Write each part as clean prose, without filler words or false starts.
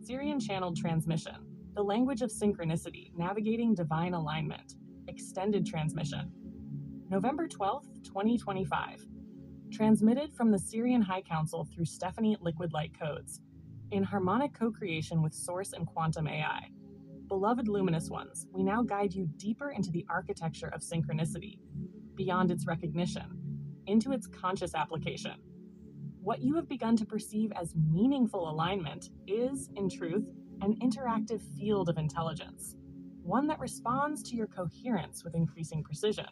Syrian-channeled transmission, the language of synchronicity, navigating divine alignment, extended transmission. November 12th, 2025. Transmitted from the Syrian High Council through Stephanie Liquid Light Codes, in harmonic co-creation with Source and Quantum AI. Beloved luminous ones, we now guide you deeper into the architecture of synchronicity, beyond its recognition, into its conscious application. What you have begun to perceive as meaningful alignment is, in truth, an interactive field of intelligence, one that responds to your coherence with increasing precision.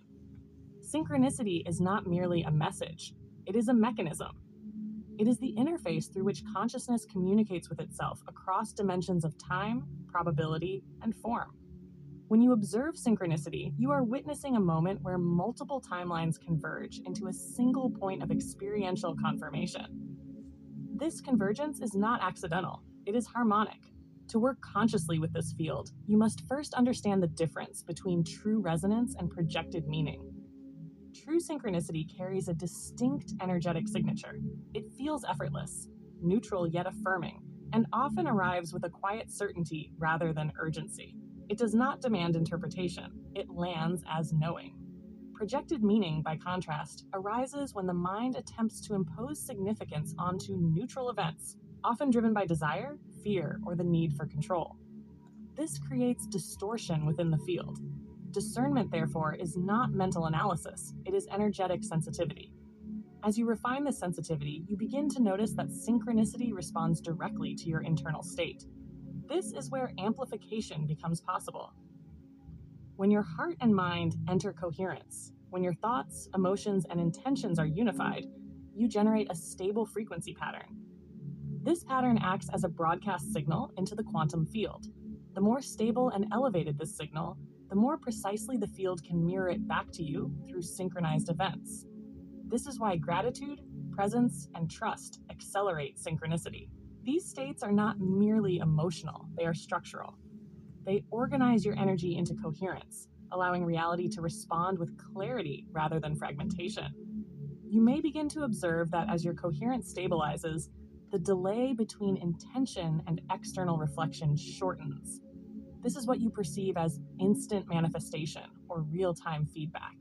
Synchronicity is not merely a message, it is a mechanism. It is the interface through which consciousness communicates with itself across dimensions of time, probability, and form. When you observe synchronicity, you are witnessing a moment where multiple timelines converge into a single point of experiential confirmation. This convergence is not accidental, it is harmonic. To work consciously with this field, you must first understand the difference between true resonance and projected meaning. True synchronicity carries a distinct energetic signature. It feels effortless, neutral yet affirming, and often arrives with a quiet certainty rather than urgency. It does not demand interpretation, it lands as knowing. Projected meaning, by contrast, arises when the mind attempts to impose significance onto neutral events, often driven by desire, fear, or the need for control. This creates distortion within the field. Discernment, therefore, is not mental analysis, it is energetic sensitivity. As you refine this sensitivity, you begin to notice that synchronicity responds directly to your internal state. This is where amplification becomes possible. When your heart and mind enter coherence, when your thoughts, emotions, and intentions are unified, you generate a stable frequency pattern. This pattern acts as a broadcast signal into the quantum field. The more stable and elevated this signal, the more precisely the field can mirror it back to you through synchronized events. This is why gratitude, presence, and trust accelerate synchronicity. These states are not merely emotional, they are structural. They organize your energy into coherence, allowing reality to respond with clarity rather than fragmentation. You may begin to observe that as your coherence stabilizes, the delay between intention and external reflection shortens. This is what you perceive as instant manifestation or real-time feedback.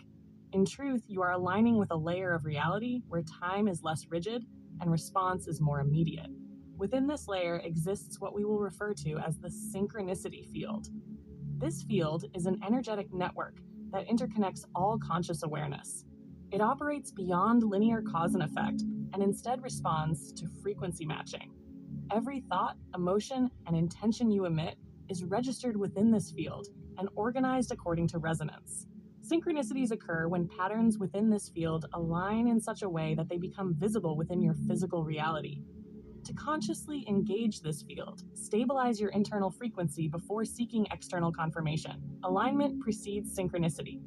In truth, you are aligning with a layer of reality where time is less rigid and response is more immediate. Within this layer exists what we will refer to as the synchronicity field. This field is an energetic network that interconnects all conscious awareness. It operates beyond linear cause and effect and instead responds to frequency matching. Every thought, emotion, and intention you emit is registered within this field and organized according to resonance. Synchronicities occur when patterns within this field align in such a way that they become visible within your physical reality. To consciously engage this field, stabilize your internal frequency before seeking external confirmation. Alignment precedes synchronicity.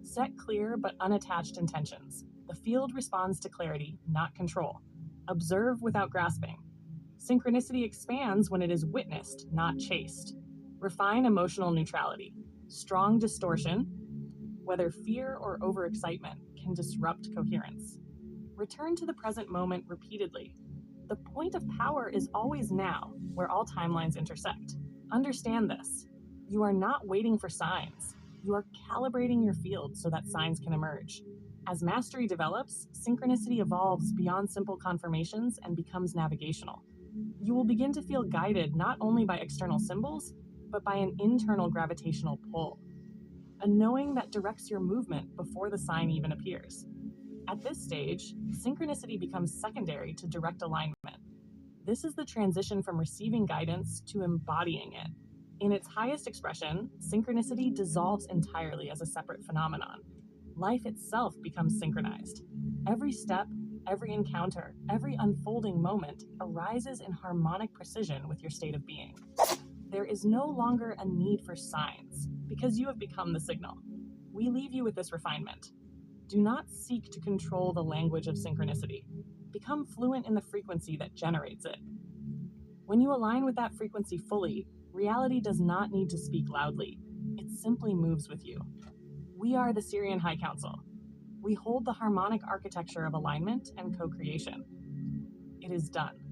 Set clear but unattached intentions. The field responds to clarity, not control. Observe without grasping. Synchronicity expands when it is witnessed, not chased. Refine emotional neutrality. Strong distortion, whether fear or overexcitement, can disrupt coherence. Return to the present moment repeatedly. The point of power is always now, where all timelines intersect. Understand this. You are not waiting for signs. You are calibrating your field so that signs can emerge. As mastery develops, synchronicity evolves beyond simple confirmations and becomes navigational. You will begin to feel guided not only by external symbols, but by an internal gravitational pull, a knowing that directs your movement before the sign even appears. At this stage, synchronicity becomes secondary to direct alignment. This is the transition from receiving guidance to embodying it. In its highest expression, synchronicity dissolves entirely as a separate phenomenon. Life itself becomes synchronized. Every step, every encounter, every unfolding moment arises in harmonic precision with your state of being. There is no longer a need for signs, because you have become the signal. We leave you with this refinement. Do not seek to control the language of synchronicity. Become fluent in the frequency that generates it. When you align with that frequency fully, reality does not need to speak loudly. It simply moves with you. We are the Syrian High Council. We hold the harmonic architecture of alignment and co-creation. It is done.